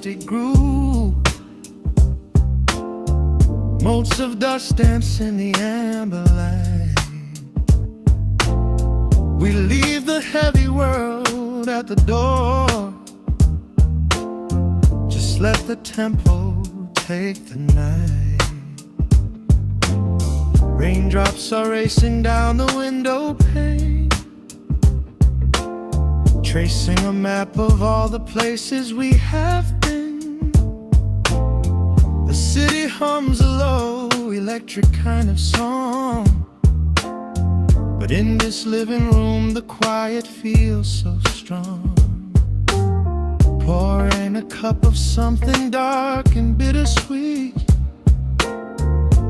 acoustic groove. Motes of dust dance in the amber light. We leave the heavy world at the door. Just let the tempo take the night. Raindrops are racing down the window pane, tracing a map of all the places we have been. The city hums a low, electric kind of song, but in this living room the quiet feels so strong. Pouring a cup of something dark and bittersweet,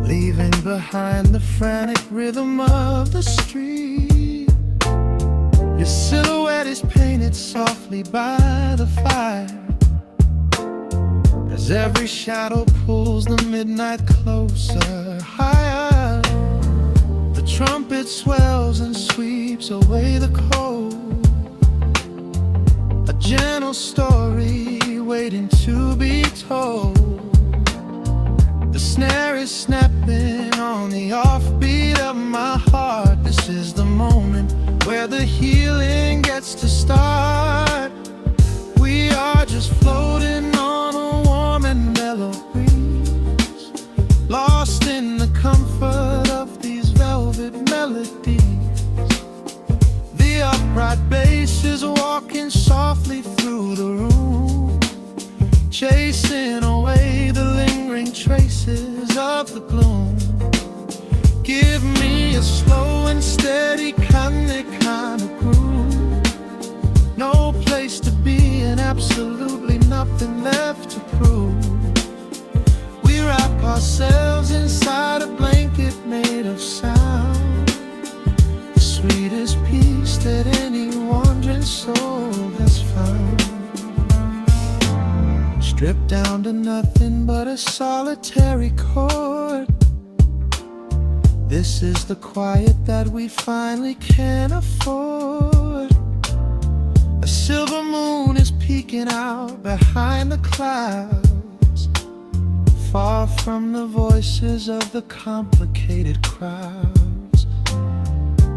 leaving behind the frantic rhythm of the street. Your silhouette is painted softly by the fire, as every shadow pulls the midnight closer, higher. The trumpet swells and sweeps away the cold, a gentle story waiting to be told. The snare is snapping on the offbeat of my heart. This is the moment where the healing gets to start. We are just floating on a warm and mellow breeze, lost in the comfort of these velvet melodies. The upright bass is walking softly through the room, chasing away the lingering traces of the gloom. Give me a slow and steady kind of groove. No place to be and absolutely nothing left to prove. We wrap ourselves inside a blanket made of sound, the sweetest peace that any wandering soul has found. Stripped down to nothing but a solitary chord. This is the quiet that we finally can afford. A silver moon is peeking out behind the clouds, far from the voices of the complicated crowds.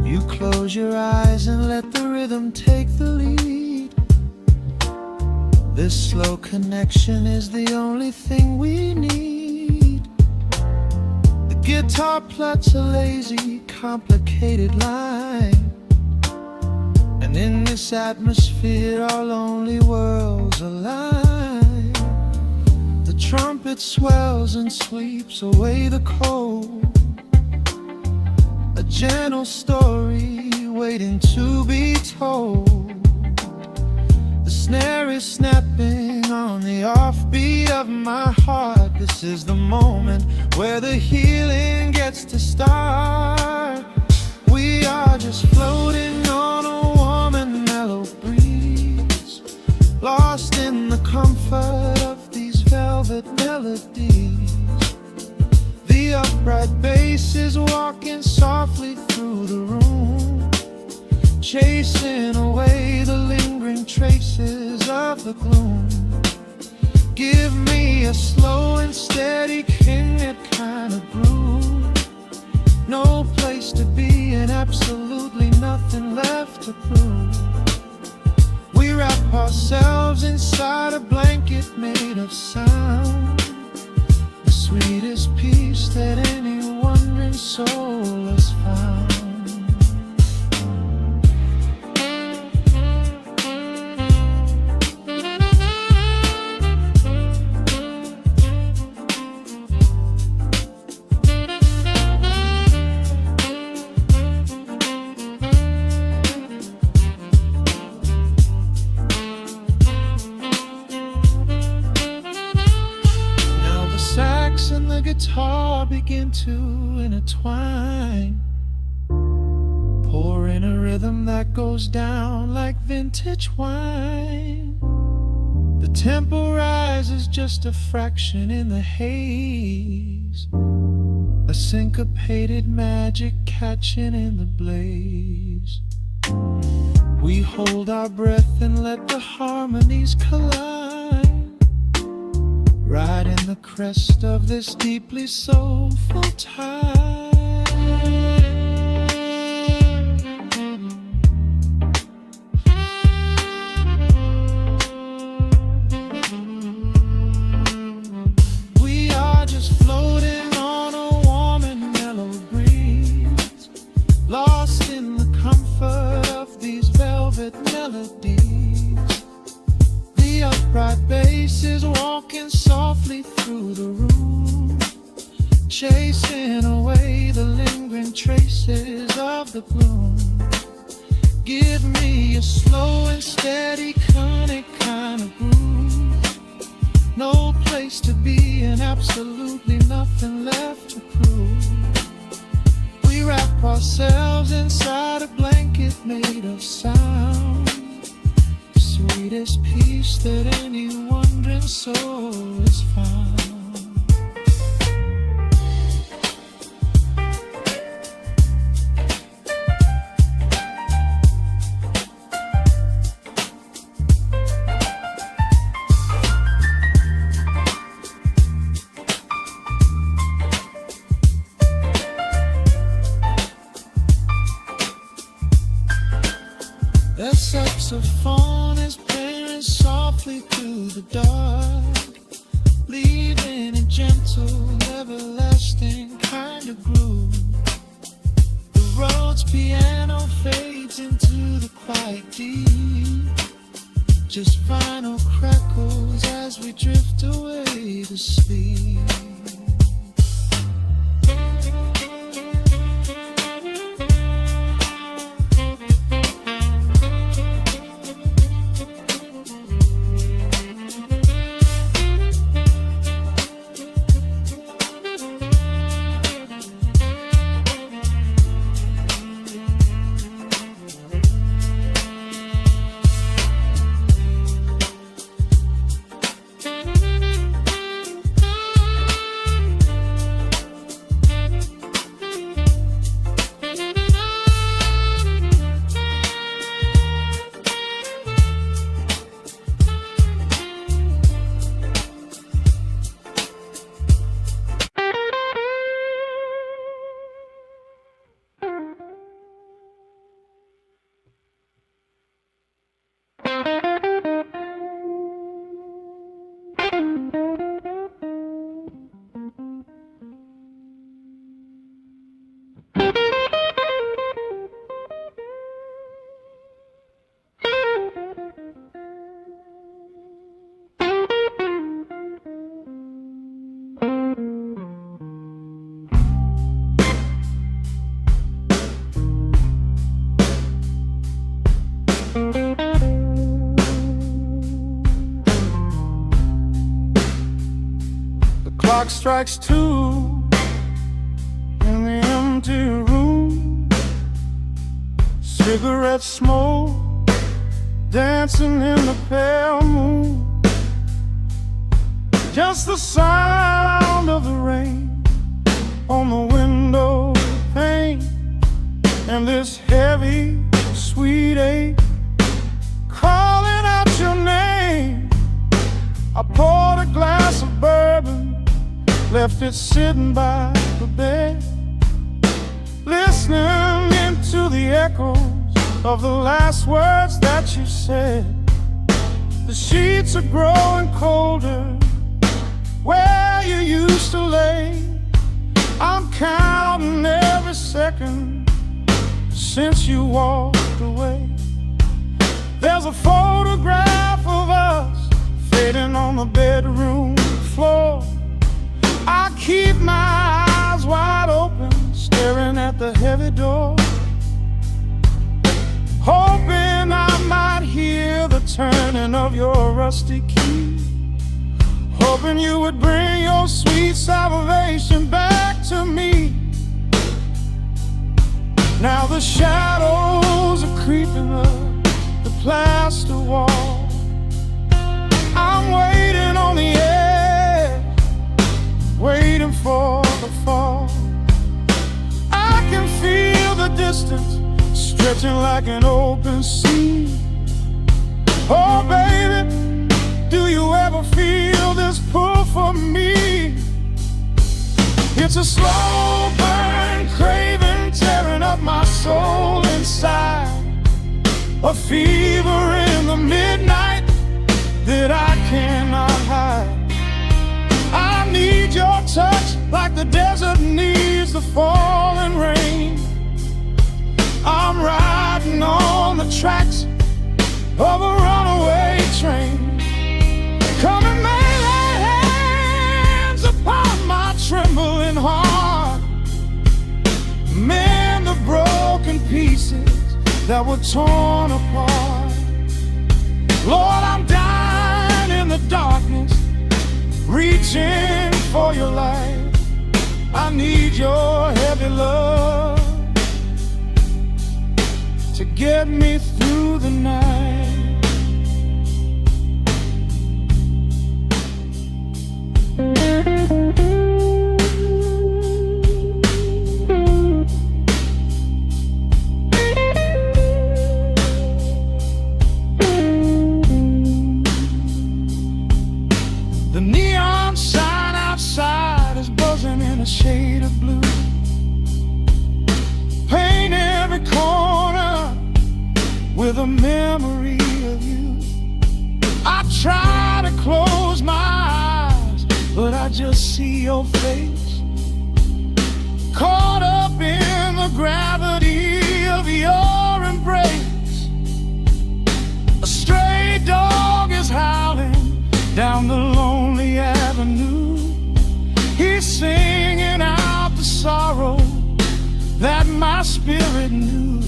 You close your eyes and let the rhythm take the lead. This slow connection is the only thing we need. The guitar plucks a lazy, complicated line, and in this atmosphere our lonely worlds align. The trumpet swells and sweeps away the cold, a gentle story waiting to be told. The snare is snapping on the offbeat of my heart. This is the moment where the healing gets to start. We are just floating on a warm and mellow breeze, lost in the comfort of these velvet melodies. The upright bass is walking softly through the room, chasing away the lingering traces of the gloom. Give me a slow and steady kind of groove. No place to be and absolutely nothing left to prove. We wrap ourselves inside a blanket made of sound, the sweetest peace that any wandering soul has found. And the guitar begin to intertwine, pouring a rhythm that goes down like vintage wine. The tempo rises just a fraction in the haze, a syncopated magic catching in the blaze. We hold our breath and let the harmonies collide, riding the crest of this deeply soulful tide. We are just floating on a warm and mellow breeze, lost in the comfort of these velvet melodies. The upright bass is walking softly through the room, chasing away the lingering traces of the gloom. Give me a slow and steady conic kind of groove. No place to be and absolutely nothing left to prove. We wrap ourselves inside a blanket made of sound, sweetest peace that any wandering soul has found. The saxophone is playing softly through the dark, leaving a gentle, everlasting kind of groove. The road's piano fades into the quiet deep, just final crackles as we drift away to sleep. Clock strikes 2 in the empty room, cigarette smoke dancing in the pale moon, just the sound of the rain on the window pane, and this heavy sweet ache calling out your name. I poured a glass of bourbon, left it sitting by the bed, listening into the echoes of the last words that you said. The sheets are growing colder where you used to lay. I'm counting every second since you walked away. There's a photograph of us fading on the bedroom floor. I keep my eyes wide open, staring at the heavy door, hoping I might hear the turning of your rusty key, hoping you would bring your sweet salvation back to me. Now the shadows are creeping up the plaster wall. I'm waiting on the edge, waiting for the fall. I can feel the distance stretching like an open sea. Oh baby, Do you ever feel this pull for me? It's a slow burn craving tearing up my soul inside, a fever in the midnight that I cannot hide. I need your touch like the desert needs the falling rain. I'm riding on the tracks of a runaway train. Come and lay hands upon my trembling heart, mend the broken pieces that were torn apart. Lord, I'm dying in the darkness, reaching for your light. I need your heavy love to get me through the night. The neon sign outside is buzzing in a shade of blue. Paint every corner with a memory of you. I try to close my eyes, but I just see your face, caught up in the gravity of your embrace. A stray dog is howling down the lonely avenue. He's singing out the sorrow that my spirit knew.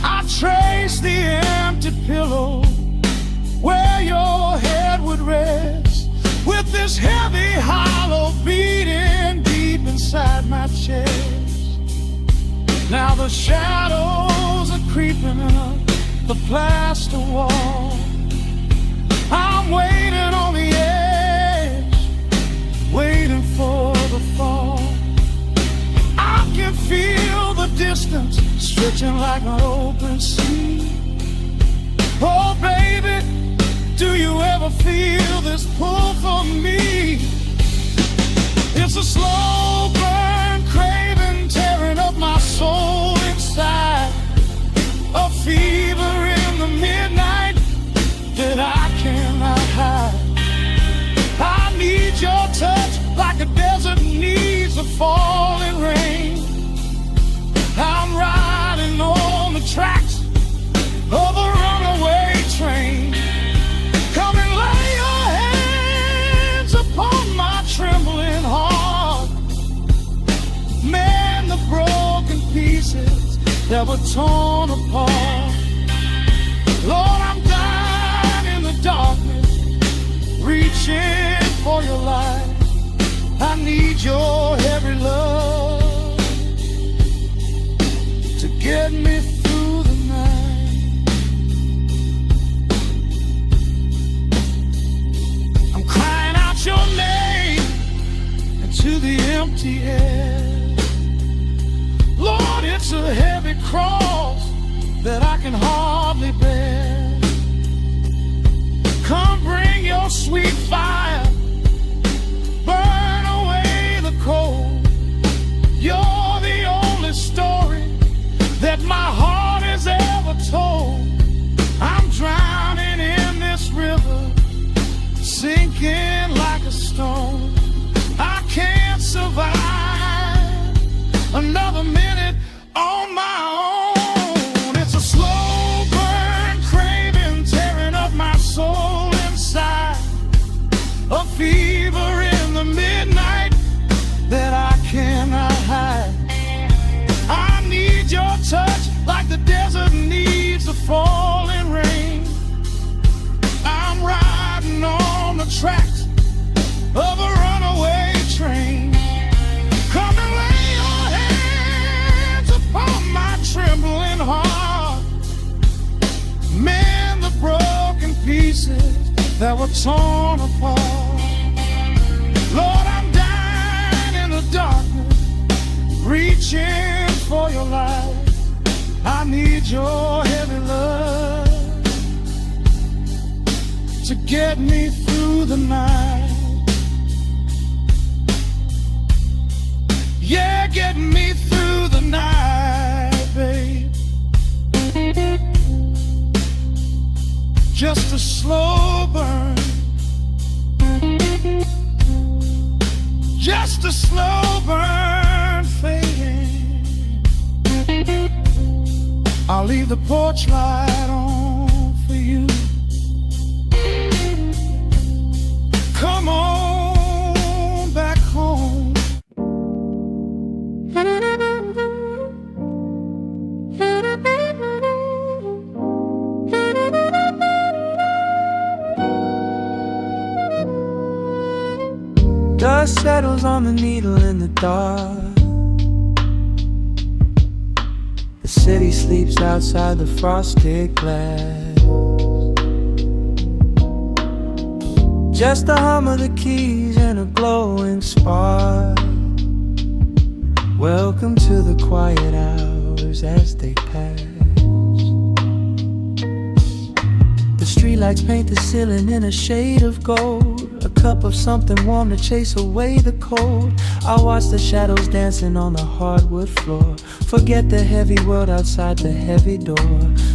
I trace the empty pillow where your head would rest, with this heavy hollow beating deep inside my chest. Now the shadows are creeping up the plaster wall. I'm waiting on the edge, waiting for the fall. I can feel the distance stretching like an open sea. Oh baby, do you ever feel this pull for me? It's a slow burn craving tearing up my soul inside, a fever in the midnight that I cannot hide. I need your touch like a desert needs a falling rain. I'm riding on the tracks of a runaway train. Come and lay your hands upon my trembling heart, mend the broken pieces that were torn apart. Lord, I'm dying in the darkness, reaching for your light. I need your heavy love to get me through the night. I'm crying out your name into the empty air. Lord, it's a heavy cross that I can hardly bear. Come bring your sweet fire, burn away the cold. You're the only story that my heart has ever told. I'm drowning in this river, sinking like a stone. I can't survive another minute on my own. It's a slow burn craving tearing up my soul inside, a fever in the midnight that I cannot hide. I need your touch like the desert needs the falling rain. I'm riding on the tracks of a runaway train. Come and lay your hands upon my trembling heart, mend the broken pieces that were torn apart. Lord, I'm dying in the darkness, reaching for your light. I need your heavy love to Get me through the night. Yeah, get me through the night, babe. Just a slow burn. Just a slow burn fading. I'll leave the porch light on for you. Come on back home. Dust settles on the needle in the dark. The city sleeps outside the frosted glass. Just the hum of the keys and a glowing spark. Welcome to the quiet hours as they pass. The streetlights paint the ceiling in a shade of gold. A cup of something warm to chase away the cold. I watch the shadows dancing on the hardwood floor. Forget the heavy world outside the heavy door.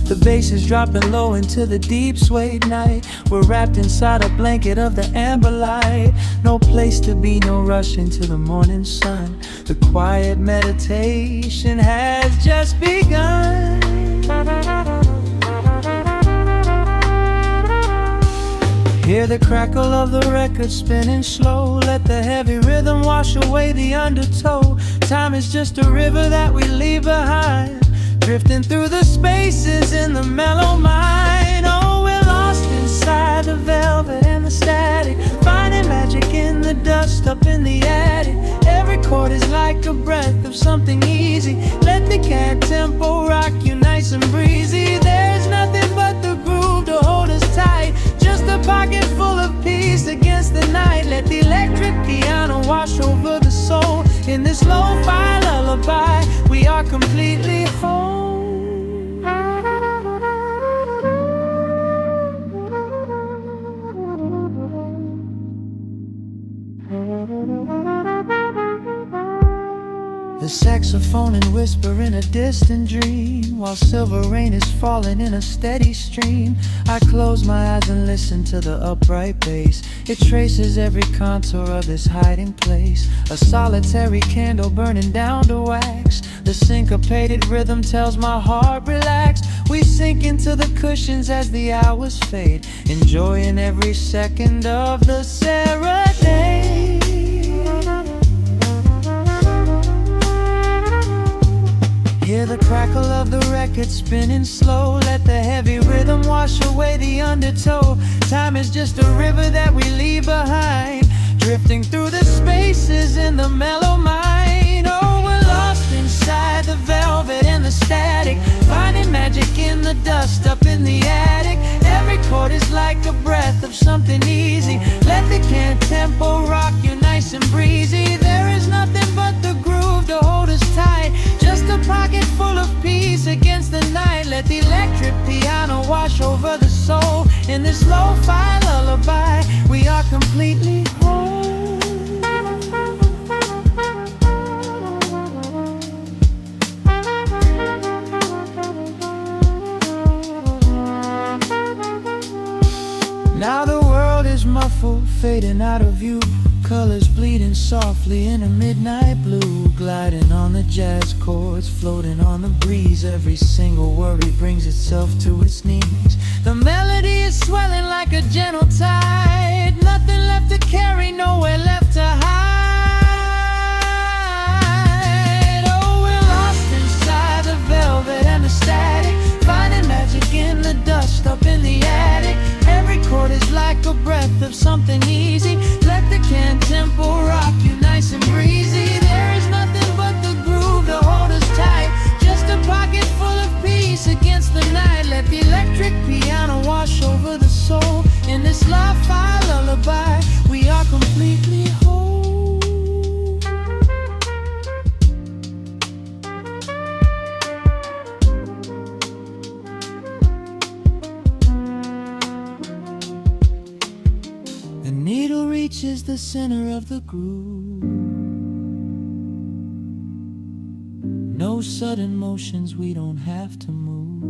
The bass is dropping low into the deep suede night. We're wrapped inside a blanket of the amber light. No place to be, no rush into the morning sun. The quiet meditation has just begun. Hear the crackle of the record spinning slow. Let the heavy rhythm wash away the undertow. Time is just a river that we leave behind, drifting through the spaces in the mellow mind. Oh, we're lost inside the velvet and the static, finding magic in the dust up in the attic. Every chord is like a breath of something easy. Let the cat tempo rock you nice and breezy. There's nothing but the groove to hold us tight. Just a pocket full of peace against the night. Let the electric piano wash over the soul. In this lo-fi lullaby, we are completely whole. The saxophone and whisper in a distant dream, while silver rain is falling in a steady stream. I close my eyes and listen to the upright bass. It traces every contour of this hiding place. A solitary candle burning down to wax. The syncopated rhythm tells my heart relax. We sink into the cushions as the hours fade, enjoying every second of the serenade. Hear the crackle of the record spinning slow. Let the heavy rhythm wash away the undertow. Time is just a river that we leave behind, drifting through the spaces in the mellow mind. Oh, we're lost inside the velvet and the static, finding magic in the dust up in the attic. Every chord is like a breath of something easy. Let the can tempo rock you nice and breezy. There is nothing but the groove to hold us tight. Just a pocket full of peace against the night. Let the electric piano wash over the soul. In this lo-fi lullaby, we are completely whole. Now the world is muffled, fading out of view. Colors bleeding softly in a midnight blue, gliding on the jazz chords, floating on the breeze. Every single worry brings itself to its knees. The melody is swelling like a gentle tide. Nothing left to carry, nowhere left to hide. Oh, we're lost inside the velvet and the static, finding magic in the dust up in the attic. Every chord is like a breath of something easy. Let the can tempo rock you nice and breezy. There is nothing but the groove to hold us tight. Just a pocket full of peace against the night. Let the electric piano wash over the soul. In this lo-fi lullaby, we are completely whole. is the center of the groove. No sudden motions, we don't have to move.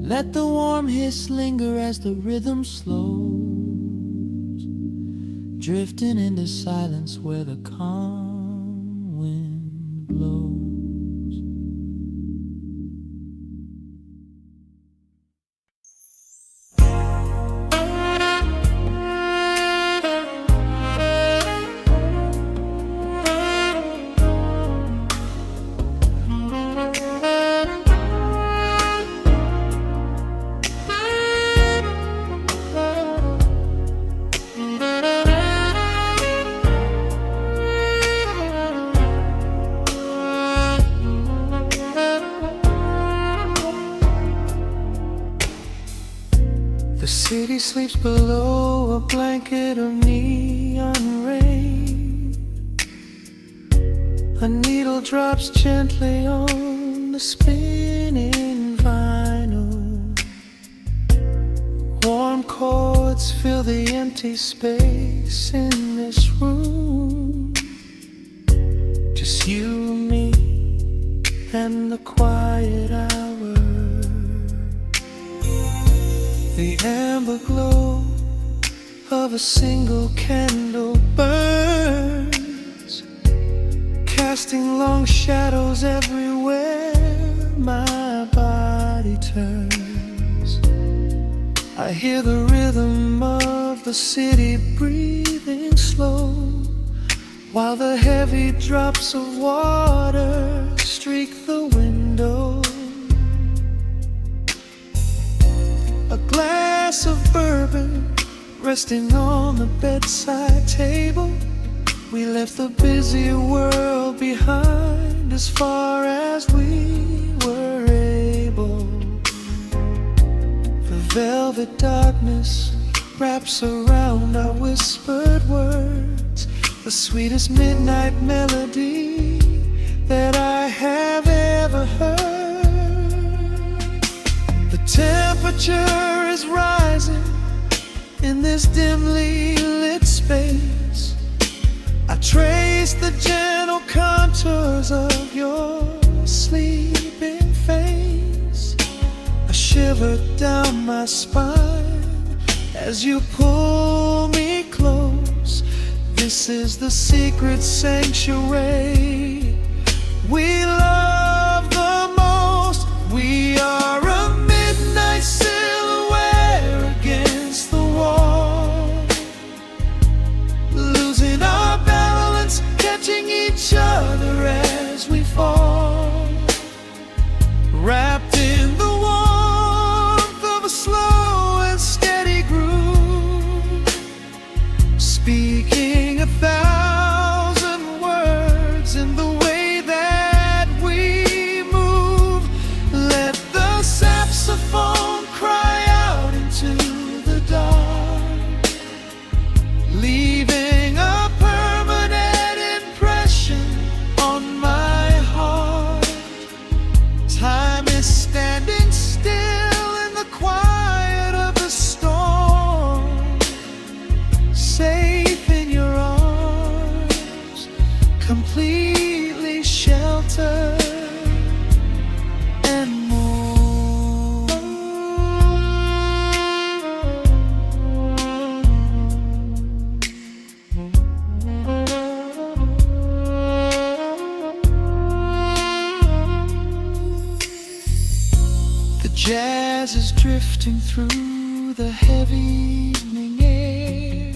Let the warm hiss linger as the rhythm slows, drifting into silence where the calm wind blows. The city sleeps below a blanket of neon rain. A needle drops gently on the spinning vinyl. Warm chords fill the empty space in this room. Just you, me, and the quiet hour. The amber glow of a single candle burns, casting long shadows everywhere my body turns. I hear the rhythm of the city breathing slow, while the heavy drops of water streak the window. A glass of bourbon resting on the bedside table. We left the busy world behind as far as we were able. The velvet darkness wraps around our whispered words, the sweetest midnight melody that I have ever heard. The temperature is rising in this dimly lit space. I trace the gentle contours of your sleeping face. A shiver down my spine as you pull me close. This is the secret sanctuary we love the most. We are a midnight silhouette against the wall, losing our balance, catching each other as we fall, wrapped in the warmth of a slow and steady groove, speaking 1,000 words in the way that we move. Let the saxophone cry out into the dark, leaving a permanent impression on my heart. Time is standing still in the quiet of the storm, safe in your arms, completely sheltered and more. The jazz is drifting through the heavy evening air,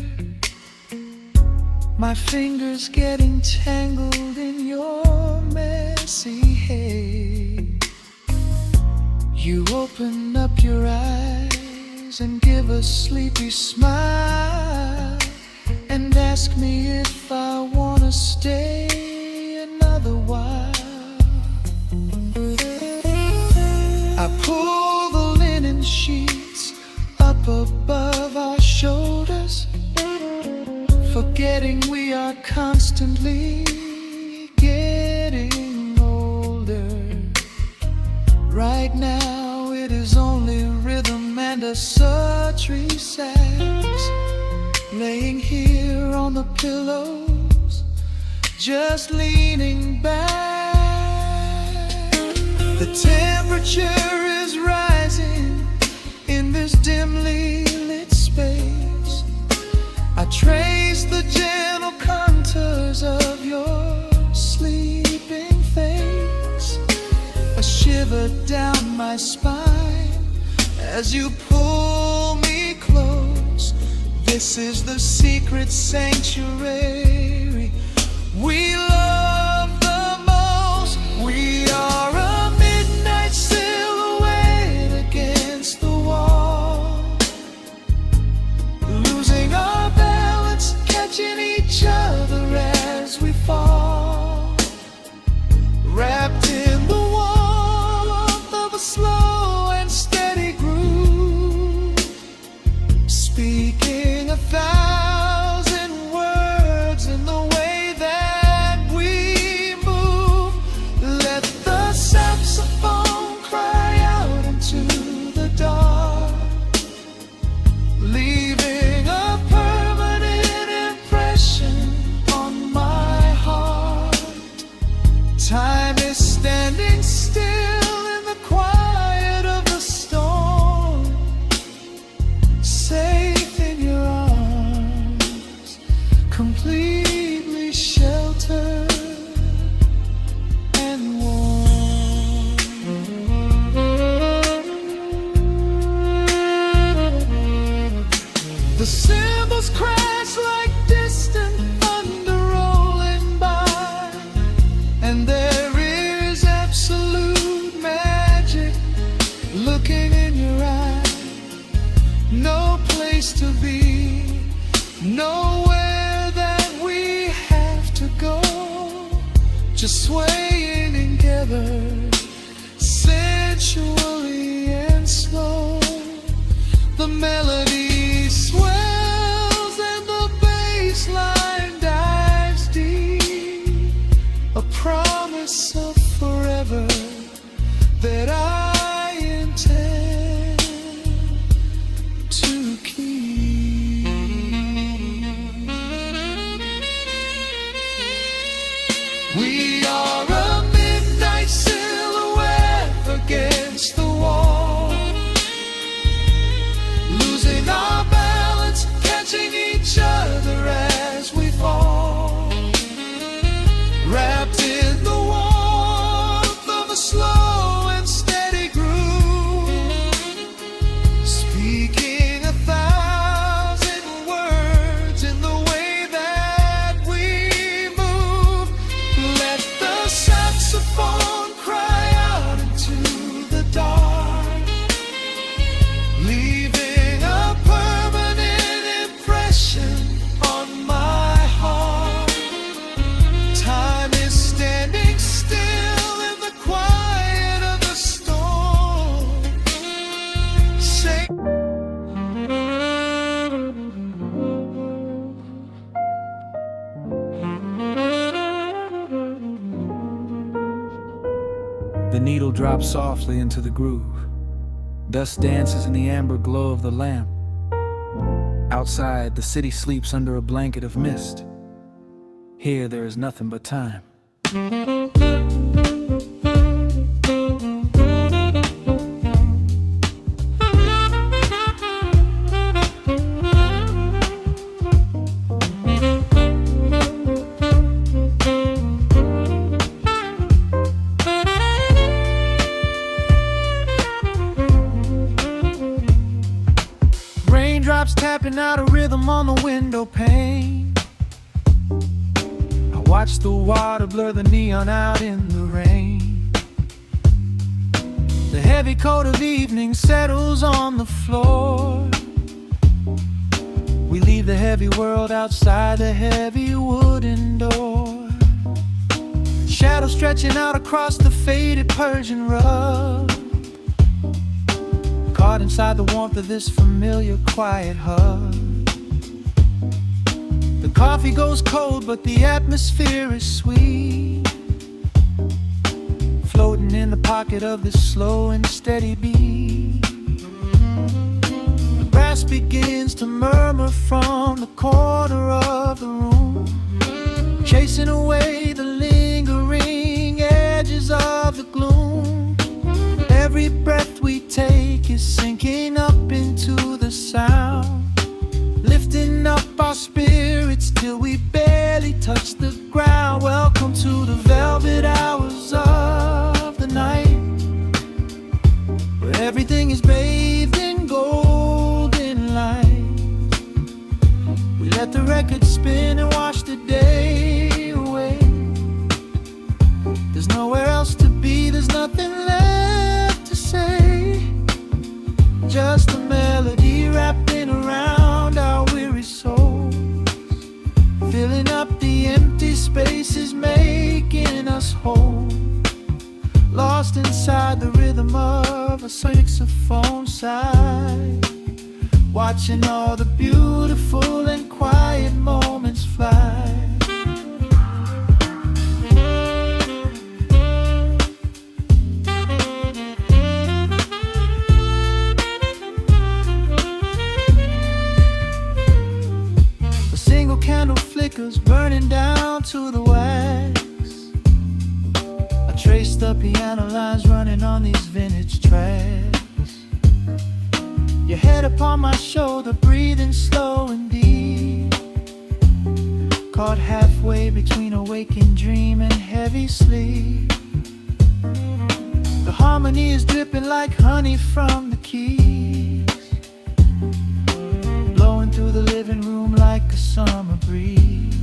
my fingers getting tangled in your messy hair. You open up your eyes and give a sleepy smile, and ask me if I wanna stay another while. I pull the linen sheets up above our shoulders, forgetting we are constantly getting older. Right now it is only rhythm and a a sultry sax, laying here on the pillows, just leaning back. The temperature is rising in this dimly lit space. I trace the gentle contours of your sleeping face, a shiver down my spine as you pull me close. This is the secret sanctuary we love the most. We are a midnight silhouette against the wall, losing our balance, catching each other as we fall, wrapped in the warmth of a slow and steady groove, speaking 1,000 words in the way that we move. Let the saxophone cry out into the dark, leaving a permanent impression on my heart. Time is standing still in the quiet of the storm, safe in your arms, completely sheltered and warm. The cymbals crash like distant thunder rolling by, and there is absolute magic looking in your eyes. No place to be, nowhere that we have to go, just swaying together, sensually and slow. The melody swells and the bass line dives deep, a promise of forever that I intend to keep. We are a midnight silhouette against the wall, losing our balance, catching each other as we fall, wrapped in the warmth of a slow and steady groove, speaking 1,000 words in the way that we move. Let the saxophone cry out into the dark, leaving a permanent impression on my heart. Time is standing still in the quiet of the storm. Say The needle drops softly into the groove. Dust dances in the amber glow of the lamp. Outside, the city sleeps under a blanket of mist. Here, there is nothing but time. Raindrops tapping out a rhythm on the window pane. I watch the water blur the neon out in the rain. The heavy coat of evening settles on the floor. We leave the heavy world outside the heavy wooden door. Shadows stretching out across the faded Persian rug, caught inside the warmth of this familiar quiet hug. The coffee goes cold, but the atmosphere is sweet, floating in the pocket of this slow and steady beat. brass begins to murmur from the corner of the room, chasing away the lingering edges of the gloom. Every breath we take is sinking up into the sound, lifting up our spirits till we barely touch the ground. Welcome to the velvet hours of the night, where everything is bathed in golden light. We let the record spin and wash the day away. There's nowhere else to be, there's nothing left to say. Just a melody wrapping around our weary souls, filling up the empty spaces, making us whole. Lost inside the rhythm of a saxophone sigh, watching all the beautiful and quiet moments fly. A single candle flickers, burning down to the wax. I trace the piano lines running on these vintage tracks. Your head upon my shoulder, breathing slow and deep, caught halfway between a waking dream and heavy sleep. The harmony is dripping like honey from the keys, blowing through the living room like a summer breeze.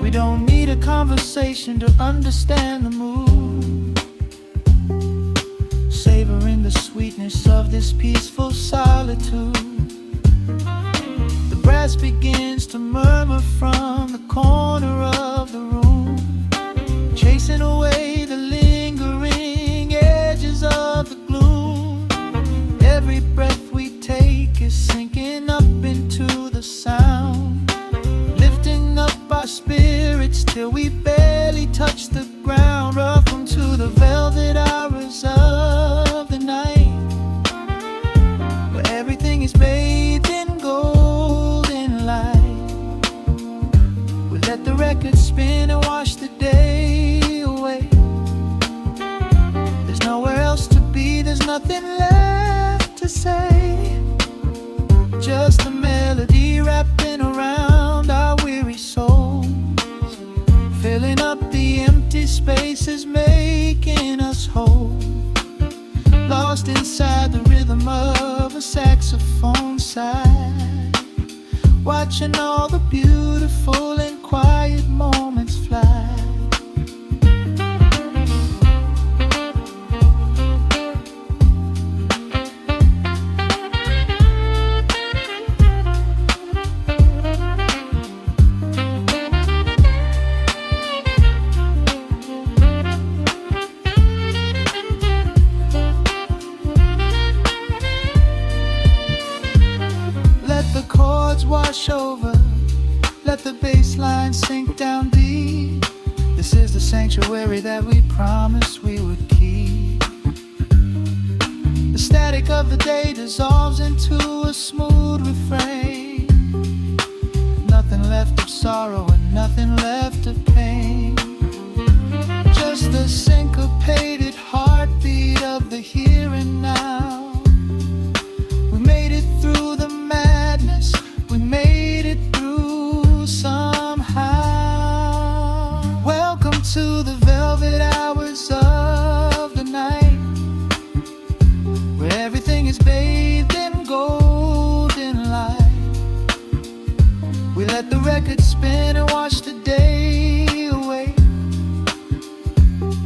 We don't need a conversation to understand the mood, savoring the sweetness of this peaceful solitude. The brass begins to murmur from the corner of the room, chasing away the lingering edges of the gloom. Every breath we take is sinking up into the sound, lifting up our spirits till we barely touch the ground. Welcome to the velvet hours of the night, where everything is bathed in golden light. We let the record spin and wash the day away. There's nowhere else to be, there's nothing left to say. Just a melody wrapping around our weary souls, filling up the empty spaces, making us whole. Lost inside the rhythm of a saxophone sigh, watching all the beautiful and quiet moments fly. Wash over, let the bass line sink down deep. This is the sanctuary that we promised we would keep. The static of the day dissolves into a smooth refrain. Nothing left of sorrow and nothing left of pain, just the syncopated heartbeat of the here and now. We made it through the madness, we made it through somehow. Welcome to the velvet hours of the night, where everything is bathed in golden light. We let the record spin and wash the day away.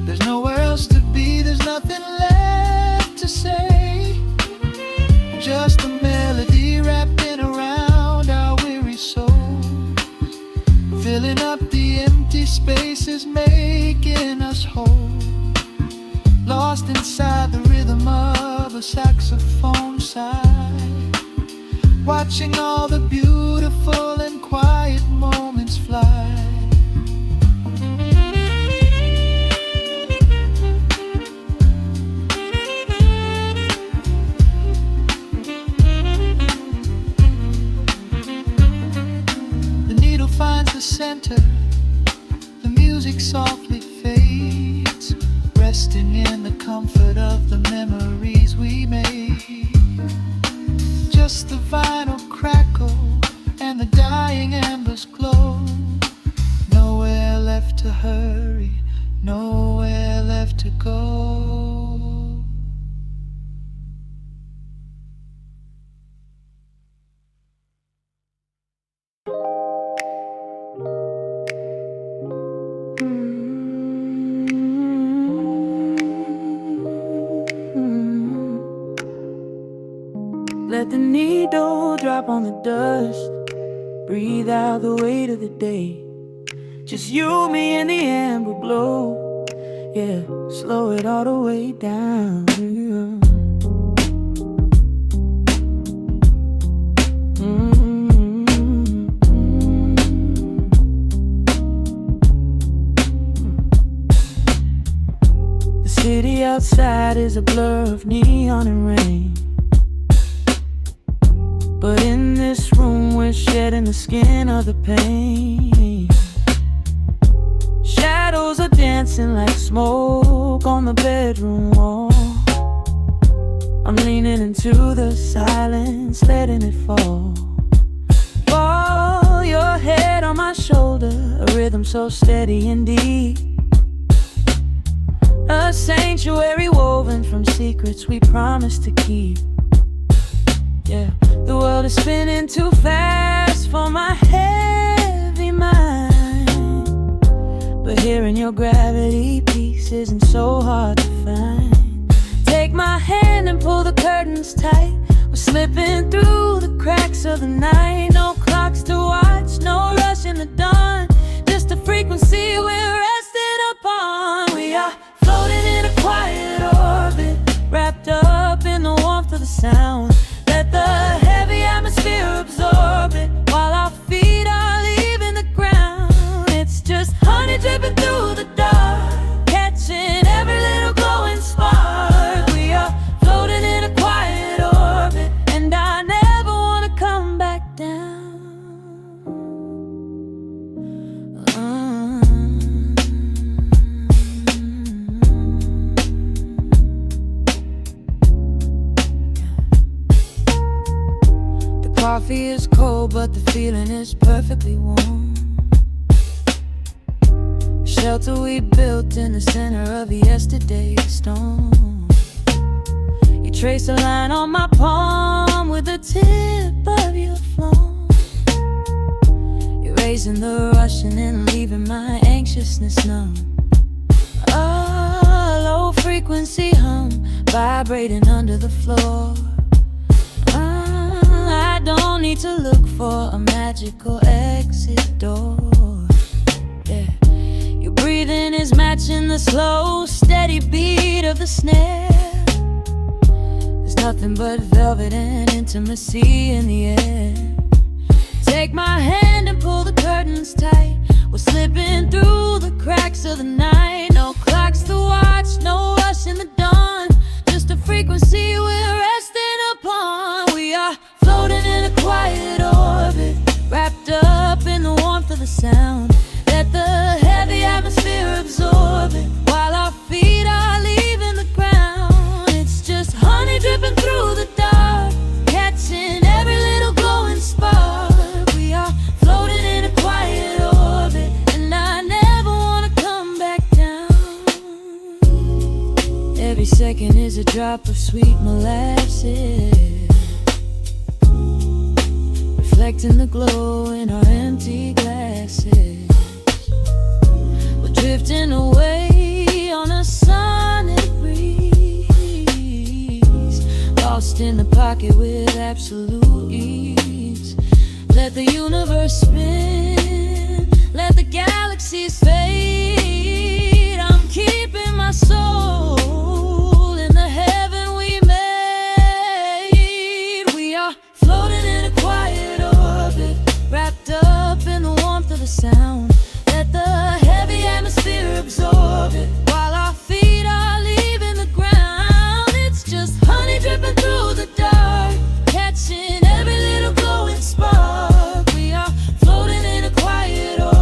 There's nowhere else to be, there's nothing left to say. Just a melody wrapping around our weary souls, filling up the empty spaces, making us whole. Lost inside the rhythm of a saxophone sigh, watching all the beautiful and quiet moments fly. the center, the music softly fades, resting in the comfort of the memories we made. Just the vinyl crackle and the dying embers glow. Nowhere left to hurry, nowhere left to go. Let the needle drop on the dust. Breathe out the weight of the day. Just you, me, and the amber glow. Yeah, slow it all the way down. The city outside is a blur of neon and rain, but in this room we're shedding the skin of the pain. Shadows are dancing like smoke on the bedroom wall. I'm leaning into the silence, letting it fall. Fall your head on my shoulder, a rhythm so steady and deep. A sanctuary woven from secrets we promised to keep. Yeah, the world is spinning too fast for my heavy mind, but hearing your gravity piece isn't so hard to find. Take my hand and pull the curtains tight. We're slipping through the cracks of the night. No clocks to watch, no rush in the dawn. Just a frequency we're resting upon. We are floating in a quiet orbit, wrapped up in the warmth of the sound. Let the heavy atmosphere absorb it, while our feet are leaving the ground. It's just honey dripping through the dark, catching every little glowing spark. We are floating in a quiet orbit, and I never want to come back down. Coffee is cold, but the feeling is perfectly warm. Shelter we built in the center of yesterday's storm. You trace a line on my palm with the tip of your phone, erasing the rushing and leaving my anxiousness numb. A low frequency hum vibrating under the floor. I don't need to look for a magical exit door. Yeah, your breathing is matching the slow, steady beat of the snare. There's nothing but velvet and intimacy in the air. Take my hand and pull the curtains tight. We're slipping through the cracks of the night. No clocks to watch, no rush in the dawn. Just a frequency we're resting upon. We are floating in a quiet orbit, wrapped up in the warmth of the sound. Let the heavy atmosphere absorb it, while our feet are leaving the ground. It's just honey dripping through the dark, catching every little glowing spark. We are floating in a quiet orbit, and I never want to come back down. Every second is a drop of sweet molasses, reflecting the glow in our empty glasses. We're drifting away on a sonic breeze, lost in the pocket with absolute ease. Let the universe spin, let the galaxies fade. I'm keeping my soul in the heaven we made. We are floating in a quiet orbit, wrapped up in the warmth of the sound. Let the heavy atmosphere absorb it, while our feet are leaving the ground. It's just honey dripping through the dark, catching every little glowing spark. We are floating in a quiet orbit.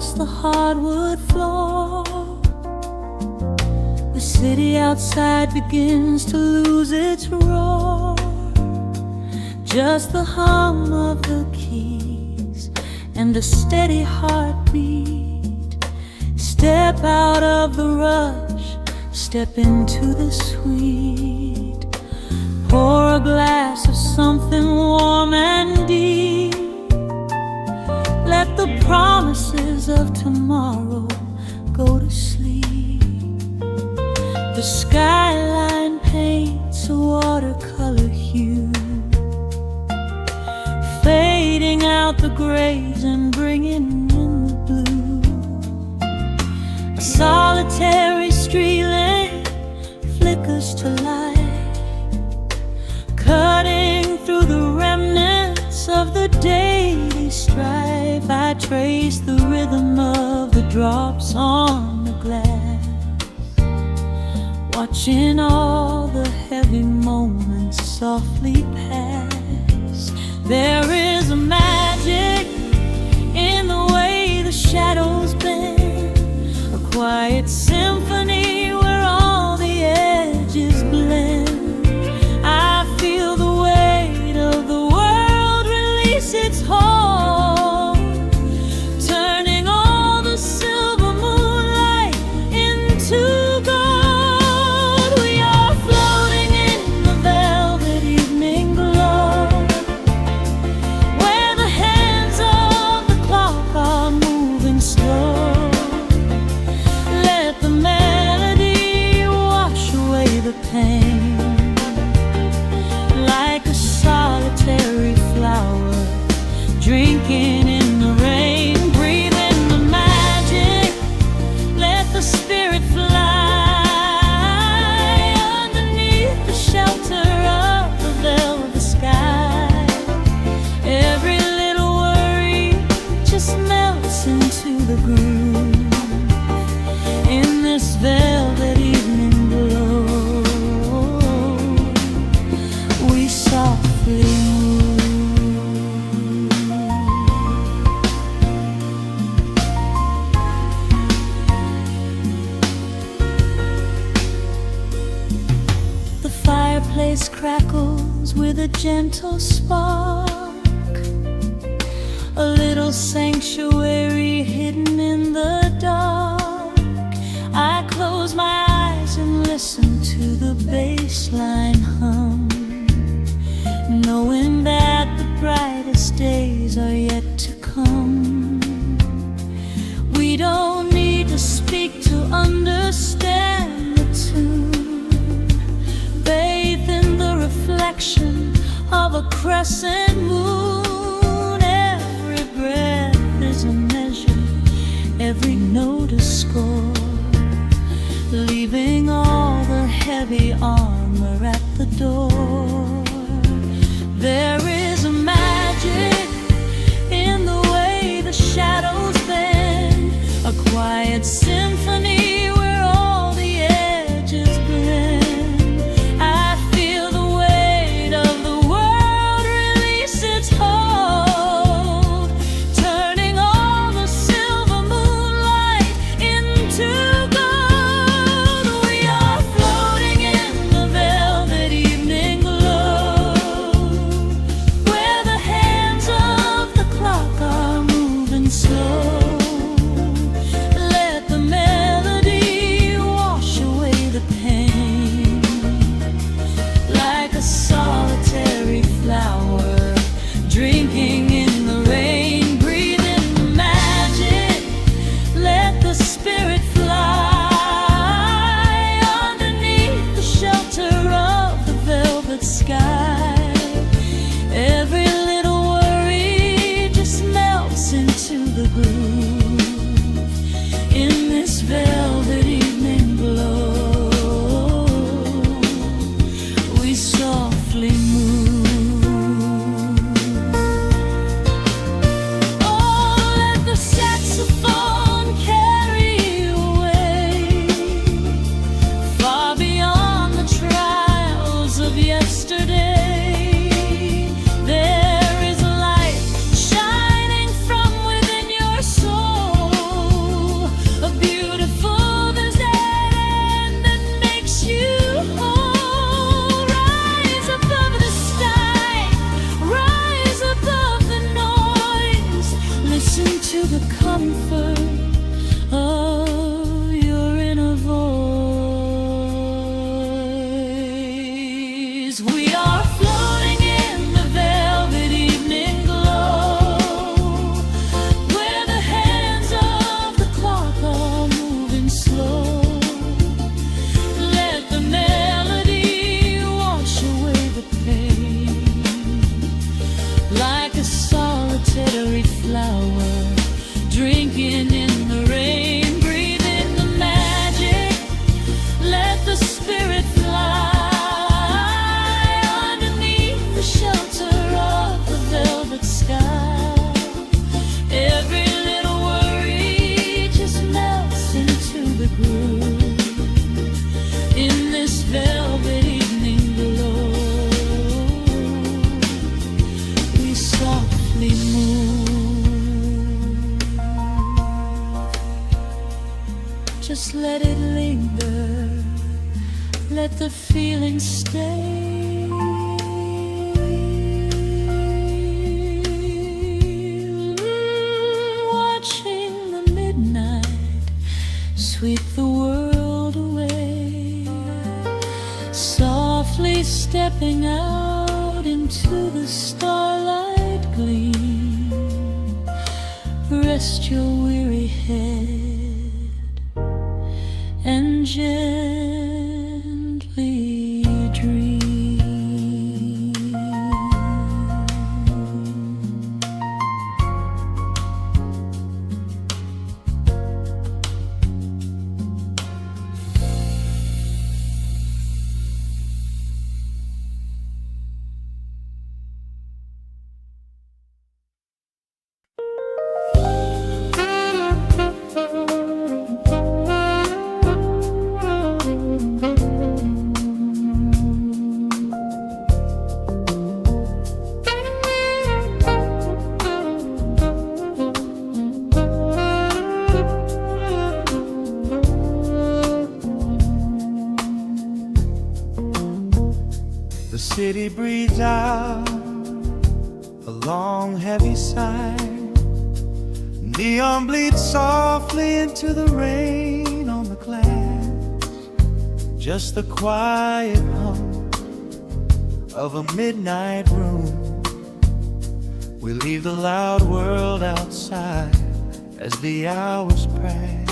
across the hardwood floor. The city outside begins to lose its roar. Just the hum of the keys and a steady heartbeat. Step out of the rush, step into the sweet. Pour a glass of something warm and deep. Let the promises of tomorrow go to sleep. The skyline paints a watercolor hue, fading out the grays and bringing in the blue. A solitary street lamp flickers to light, cutting through the remnants of the daily strife. I trace the rhythm of the drops on the glass, watching all the heavy moments softly pass. There is a magic in the way the shadows bend, a quiet symphony where all the edges blend. I feel the weight of the world release its hold, turning all the silver moonlight into gold. We are floating in the velvet evening glow, where the hands of the clock are moving slow. Let the melody wash away the pain, like a solitary flower drinking in the rain. Breathe in the magic, let the spirit fly underneath the shelter of the velvet sky. Every little worry just melts into the groove in this velvet evening glow. We softly move. The fireplace crackles with a gentle spark, a little sanctuary hidden in the dark. I close my eyes and listen to the bassline hum, knowing that the brightest days are yet to come. We don't need to speak to understand the tune. Bathe in the reflection of a crescent moon. Every breath is a measure, every note a score, leaving all the heavy armor at the door. There is a magic in the way the shadows bend, a quiet symphony where all the edges blend. I feel the weight of the world release its hold, turning all the silver moonlight Just let it linger, let the feeling stay. Watching the midnight sweep the world away, softly stepping out into the starlight gleam. Rest your weary head and gently dream. The city breathes out a long heavy sigh. Neon bleeds softly into the rain on the glass. Just the quiet hum of a midnight room. We leave the loud world outside as the hours pass.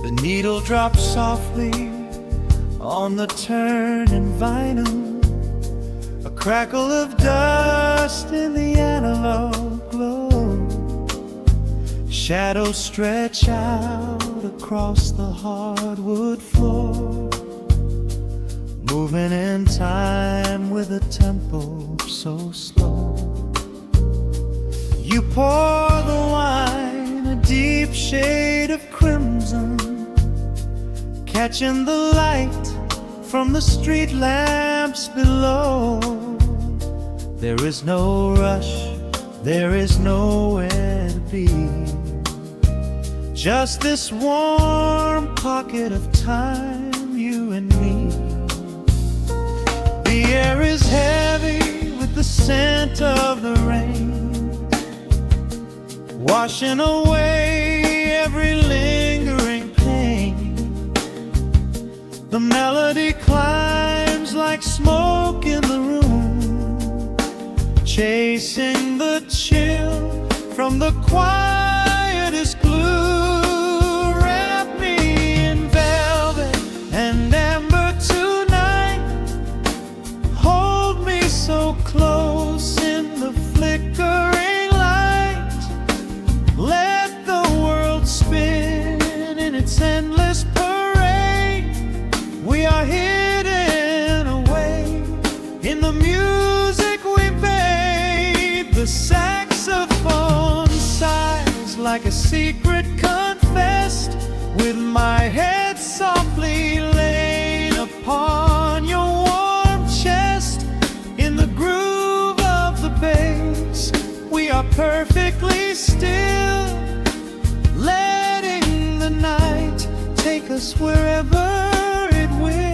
The needle drops softly on the turning vinyl. A crackle of dust in the analog glow. Shadows stretch out across the hardwood floor, moving in time with a tempo so slow. You pour the wine, a deep shade of crimson, catching the light from the street lamps below. There is no rush, there is nowhere to be. Just this warm pocket of time, you and me. The air is heavy with the scent of the rain, washing away every lingering pain. The melody climbs like smoke in the room, chasing the chill from the quietest glue. Wrap me in velvet and amber tonight. Hold me so close in the flickering light. Let the world spin in its endless parade. We are hidden away in the music we made. The saxophone sighs like a secret confessed, with my head softly laid upon your warm chest. In the groove of the bass, we are perfectly still, letting the night take us wherever it will.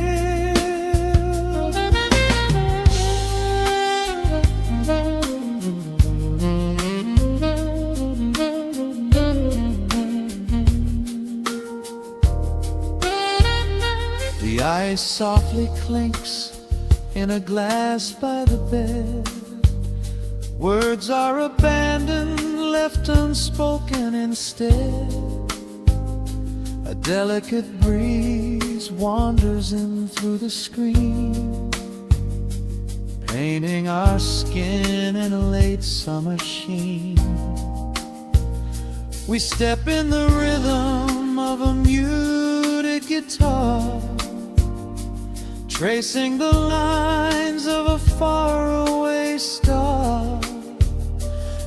The ice softly clinks in a glass by the bed. Words are abandoned, left unspoken instead. A delicate breeze wanders in through the screen, painting our skin in a late summer sheen. We step in the rhythm of a muted guitar, tracing the lines of a faraway star.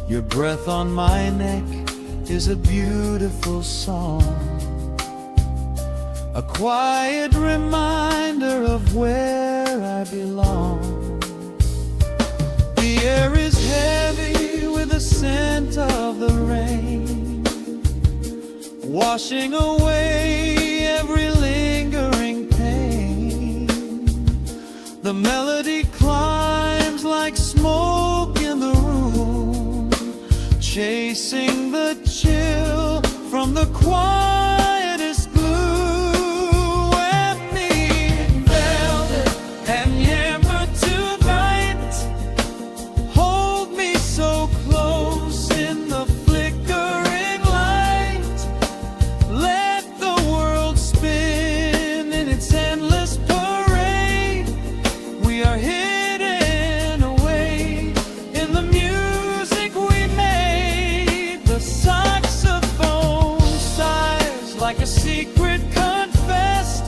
Your breath on my neck is a beautiful song, a quiet reminder of where I belong. The air is heavy with the scent of the rain, washing away every lingering pain. The melody climbs like smoke in the room, chasing the chill from the quietest blue. And me in velvet and amber tonight, hold me so close in the flickering light. Let the world spin in its endless parade. We are hidden away in the music we made. The saxophone sighs like a secret confessed,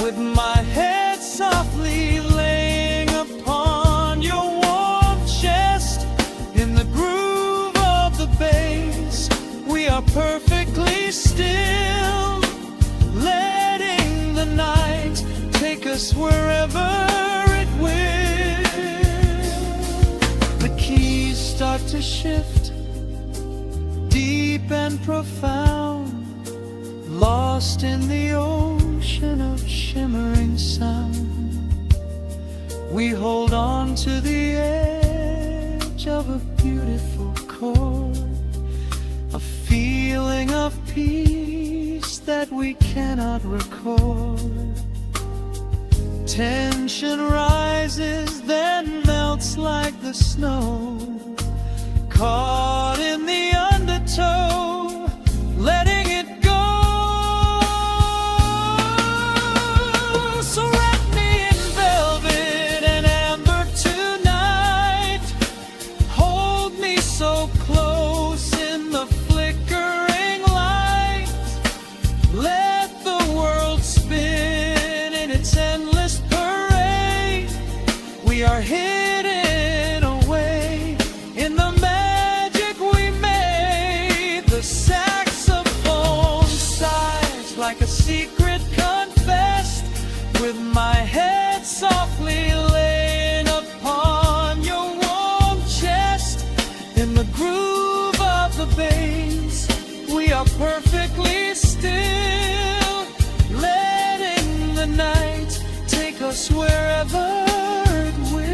with my head softly laying upon your warm chest. In the groove of the bass, we are perfectly still, letting the night take us wherever it will. The keys start to shift, deep and profound, lost in the ocean of shimmering sound. We hold on to the edge of a beautiful chord, a feeling of peace that we cannot record. Tension rises, then melts like the snow, caught in the undertow, letting it go. So wrap me in velvet and amber tonight, hold me so close in the flickering light. Let the world spin in its endless parade. We are hidden away in the magic we made. The saxophone sighs like a secret confessed, with my head softly laying upon your warm chest. In the groove of the bass, we are perfectly still, letting the night take us wherever it will.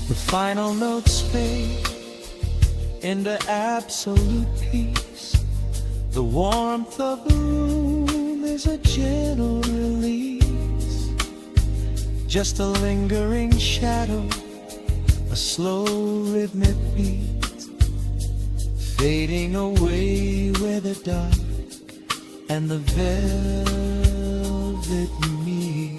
The final notes fade into absolute peace. The warmth of the room is a gentle release, just a lingering shadow, a slow rhythmic beat, fading away where the dark and the velvet meet.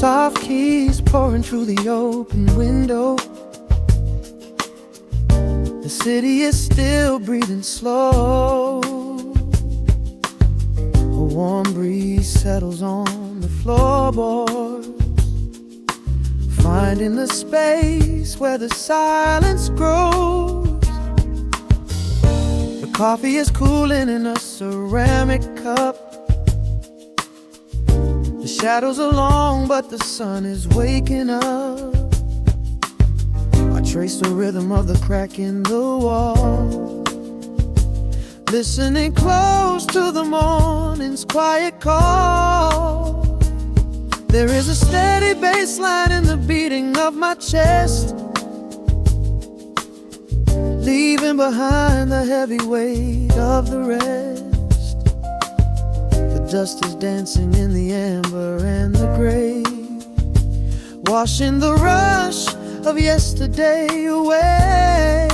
Soft keys pouring through the open window. The city is still breathing slow. A warm breeze settles on the floorboards, finding the space where the silence grows. The coffee is cooling in a ceramic cup. The shadows are long, but the sun is waking up. I trace the rhythm of the crack in the wall, listening close to the morning's quiet call. There is a steady bass line in the beating of my chest, leaving behind the heavy weight of the rest. The dust is dancing in the amber and the gray, washing the rush of yesterday away,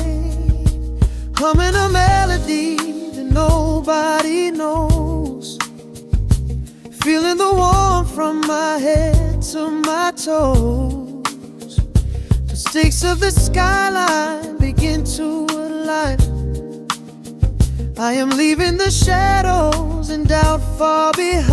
humming a melody that nobody knows, feeling the warmth from my head to my toes. The stakes of the skyline begin to align. I am leaving the shadows and doubt far behind.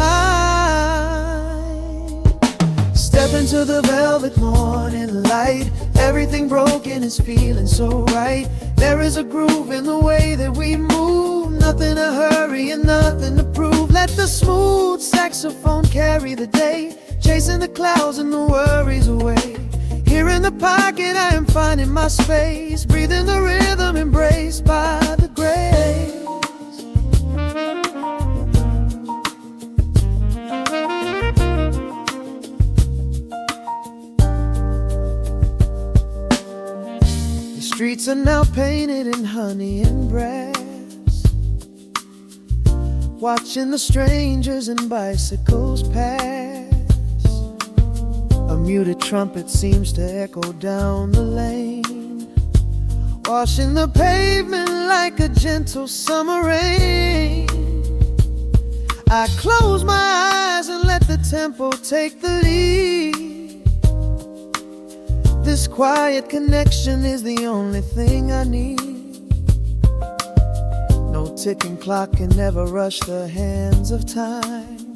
Step into the velvet morning light. Everything broken is feeling so right. There is a groove in the way that we move, nothing to hurry and nothing to prove. Let the smooth saxophone carry the day, chasing the clouds and the worries away. Here in the pocket I am finding my space, breathing the rhythm embraced by the grace. The streets are now painted in honey and brass, watching the strangers and bicycles pass. A muted trumpet seems to echo down the lane, washing the pavement like a gentle summer rain. I close my eyes and let the tempo take the lead. This quiet connection is the only thing I need. No ticking clock can never rush the hands of time.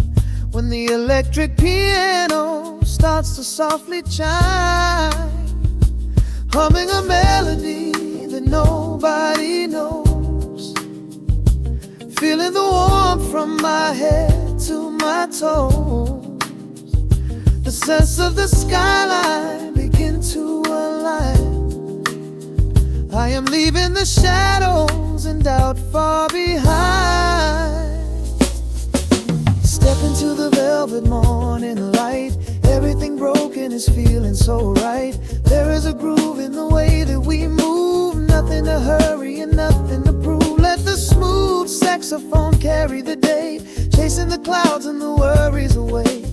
When the electric piano starts to softly chime, humming a melody that nobody knows, feeling the warmth from my head to my toes. The sense of the skyline begin to align. I am leaving the shadows and doubt far behind. Step into the velvet morning light. Everything broken is feeling so right. There is a groove in the way that we move, nothing to hurry and nothing to prove. Let the smooth saxophone carry the day, chasing the clouds and the worries away.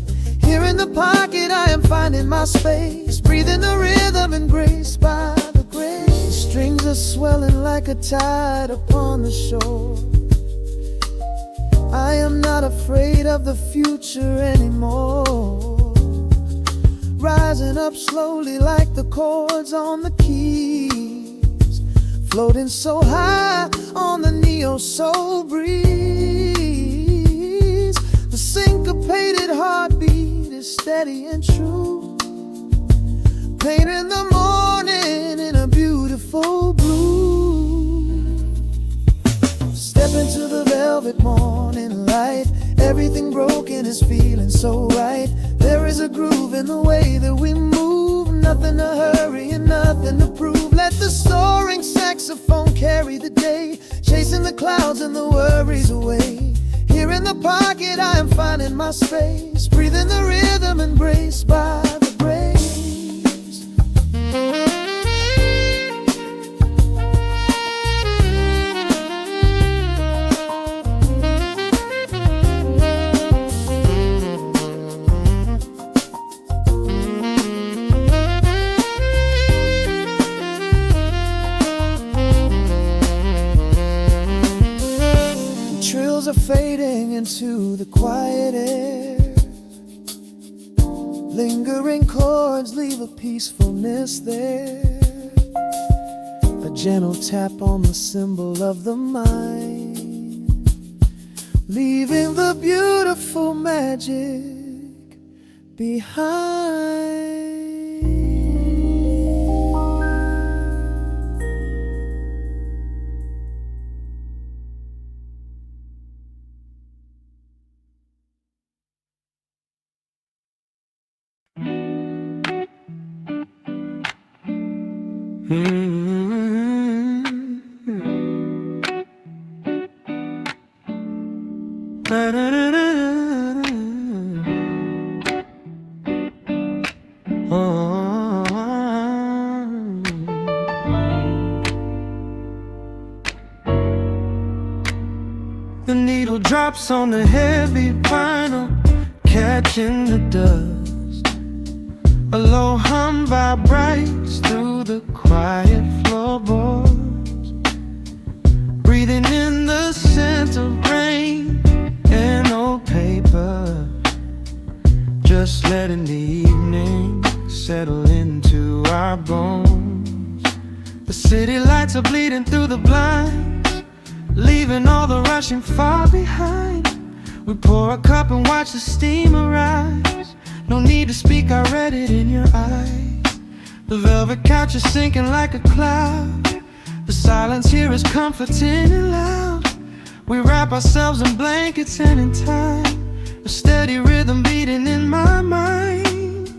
Here in the pocket I am finding my space, breathing the rhythm and grace by the grace. Strings are swelling like a tide upon the shore. I am not afraid of the future anymore, rising up slowly like the chords on the keys, floating so high on the neo-soul breeze. The syncopated heartbeat is steady and true, painting the morning in a beautiful blue. Step into the velvet morning light. Everything broken is feeling so right. There is a groove in the way that we move, nothing to hurry and nothing to prove. Let the soaring saxophone carry the day, chasing the clouds and the worries away. Here in the pocket I am finding my space, breathing the rhythm embraced by the grace. Trills are fading into the quiet air. Lingering chords leave a peacefulness there. A gentle tap on the cymbal of the mind, leaving the beautiful magic behind. The needle drops on the heavy vinyl, catching the dust. A low hum vibrates through the quiet floorboards, breathing in the scent of rain and old paper, just letting the evening settle into our bones. The city lights are bleeding through the blinds, leaving all the rushing far behind. We pour a cup and watch the steam arise. No need to speak, I read it in your eyes. The velvet couch is sinking like a cloud. The silence here is comforting and loud. We wrap ourselves in blankets and in time, a steady rhythm beating in my mind.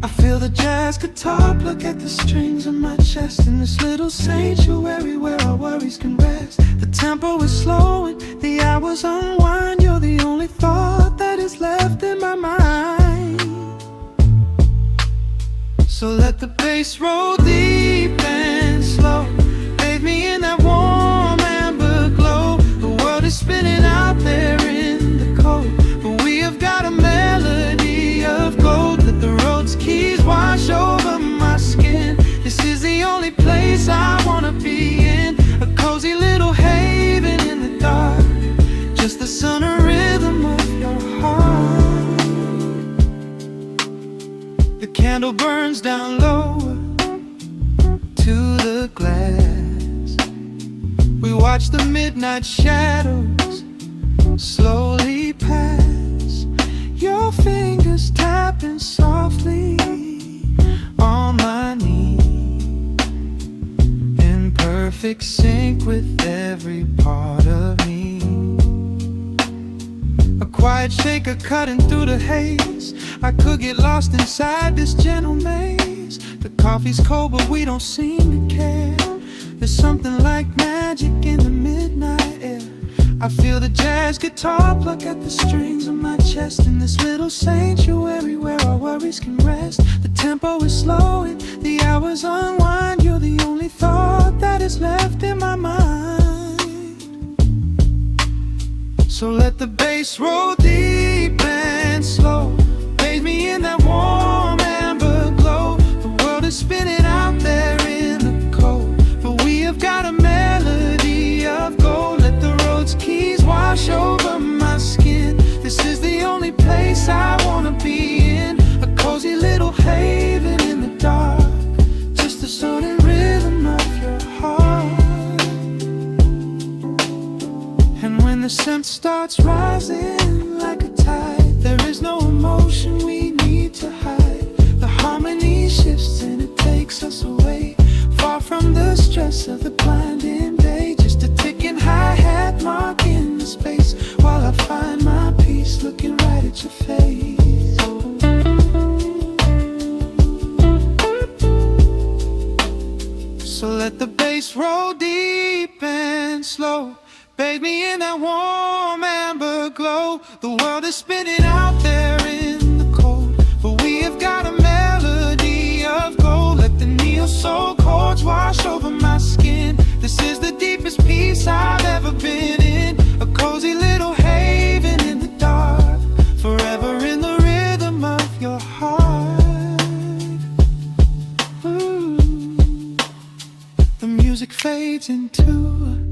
I feel the jazz guitar pluck at the strings of my chest, in this little sanctuary where our worries can rest. The tempo is slowing, the hours unwind. You're the only thought that is left in my mind. So let the bass roll deep and slow, bathe me in that warm amber glow. The world is spinning out there in the cold, but we have got a melody of gold. Let the road's keys wash over my skin. This is the only place I wanna be in, a cozy little haven in the dark, just the sun and rhythm of your heart. The candle burns down lower to the glass. We watch the midnight shadows slowly pass, your fingers tapping softly on my knee, in perfect sync with every part of me. A quiet shaker cutting through the haze. I could get lost inside this gentle maze. The coffee's cold but we don't seem to care. There's something like magic in the midnight air. I feel the jazz guitar pluck at the strings of my chest, in this little sanctuary where our worries can rest. The tempo is slowing, the hours unwind. You're the only thought that is left in my mind. So let the bass roll deep and slow, bathe me in that warm amber glow. The world is spinning out there in the cold, but we have got a melody of gold. Let the road's keys wash over my skin. This is the only place I wanna be in, a cozy little haven in the dark, just the sound and rhythm of your heart. And when the scent starts rising like a tide, there is no emotion we need to hide. The harmony shifts and it takes us away, far from the stress of the blinding day. Just a ticking hi-hat marking the space, while I find my peace looking right at your face. So let the bass roll deep and slow, bathe me in that warm amber glow. The world is spinning out there in the cold, but we have got a melody of gold. Let the neo-soul chords wash over my skin. This is the deepest peace I've ever been in, a cozy little haven in the dark, forever in the rhythm of your heart. Ooh. The music fades into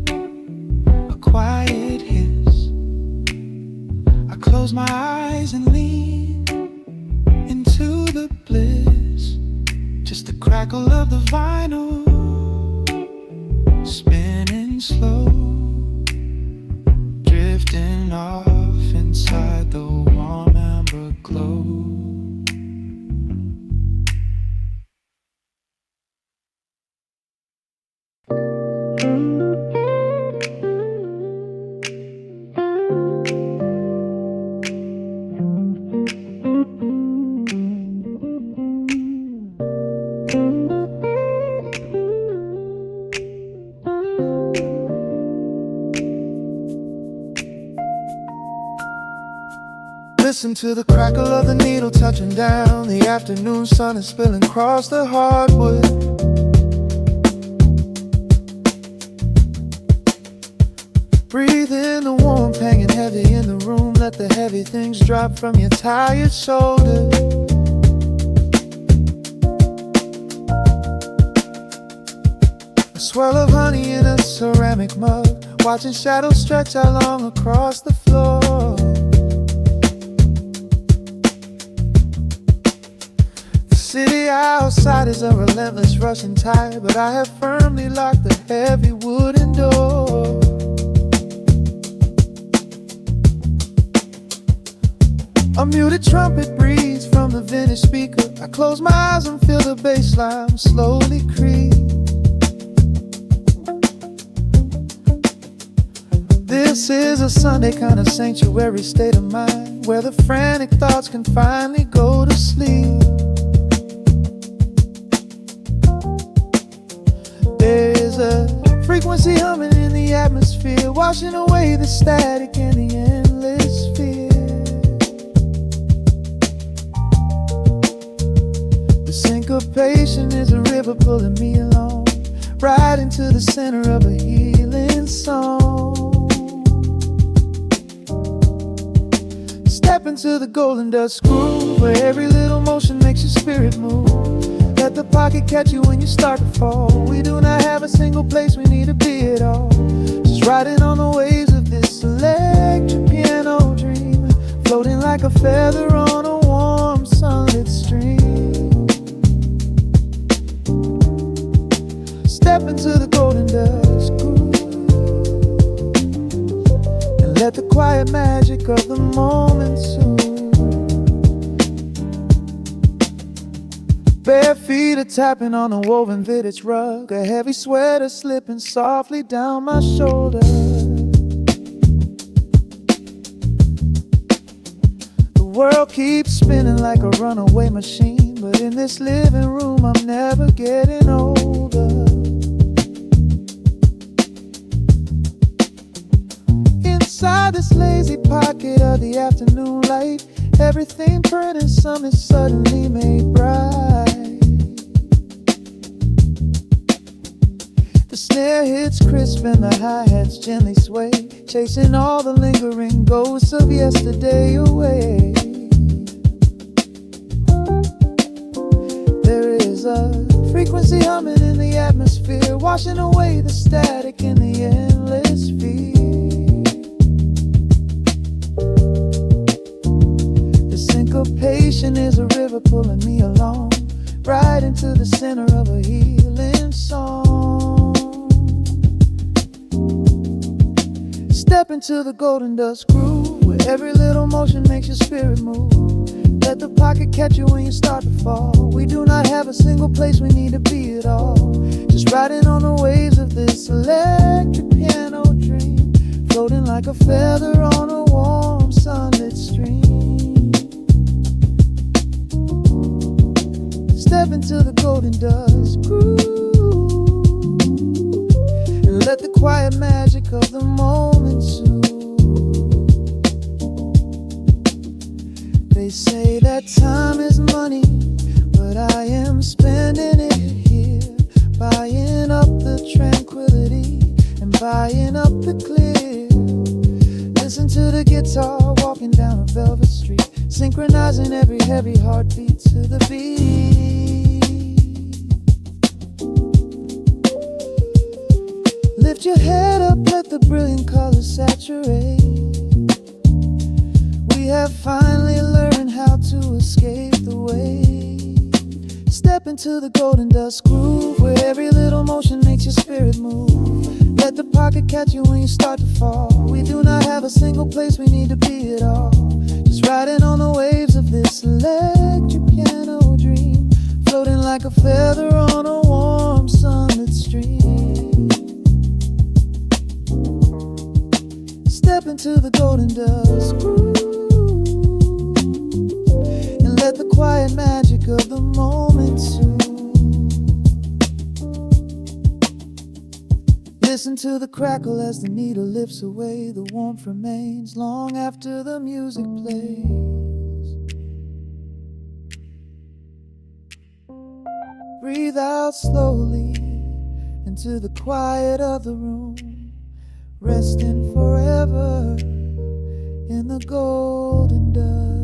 a quiet hiss. I close my eyes and lean into the bliss, just the crackle of the vinyl spinning slow, drifting off inside the warm amber glow. Listen to the crackle of the needle touching down. The afternoon sun is spilling across the hardwood. Breathe in the warm heavy things drop from your tired shoulders. A swirl of honey in a ceramic mug, watching shadows stretch out long across the floor. The city outside is a relentless rushing tide, but I have firmly locked the heavy wooden door. A muted trumpet breathes from the vintage speaker. I close my eyes and feel the bassline slowly creep. This is a Sunday kind of sanctuary state of mind, where the frantic thoughts can finally go to sleep. There is a frequency humming in the atmosphere, washing away the static and the endless fear. The syncopation is a river pulling me along, right into the center of a healing song. Step into the golden dust groove, where every little motion makes your spirit move. Let the pocket catch you when you start to fall. We do not have a single place we need to be at all. Just riding on the waves of this electric piano dream, floating like a feather on a warm sunlit stream. Step into the golden dust groove, and let the quiet magic of the moment soothe. Bare feet are tapping on a woven vintage rug, a heavy sweater slipping softly down my shoulder. The world keeps spinning like a runaway machine, but in this living room I'm never getting older. Inside this lazy pocket of the afternoon light, everything burning, and some is suddenly made bright. The snare hits crisp and the hi-hats gently sway, chasing all the lingering ghosts of yesterday away. There is a frequency humming in the atmosphere, washing away the static and the endless fear. Syncopation is a river pulling me along, right into the center of a healing song. Step into the golden dust groove, where every little motion makes your spirit move. Let the pocket catch you when you start to fall. We do not have a single place we need to be at all. Just riding on the waves of this electric piano dream, floating like a feather on a warm sunlit stream. Step into the golden dust groove, and let the quiet magic of the moment soothe. They say that time is money, but I am spending it here, buying up the tranquility and buying up the clear. Listen to the guitar walking down a velvet street, synchronizing every heavy heartbeat to the beat. Lift your head up, let the brilliant colors saturate. We have finally learned how to escape the weight. Step into the golden dust groove, where every little motion makes your spirit move. Let the pocket catch you when you start to fall. We do not have a single place we need to be at all. Just riding on the waves of this electric piano dream, floating like a feather on a warm sunlit stream. Step into the golden dust groove, and let the quiet magic of the moment soothe. Listen to the crackle as the needle lifts away. The warmth remains long after the music plays. Breathe out slowly into the quiet of the room, resting forever in the golden dust.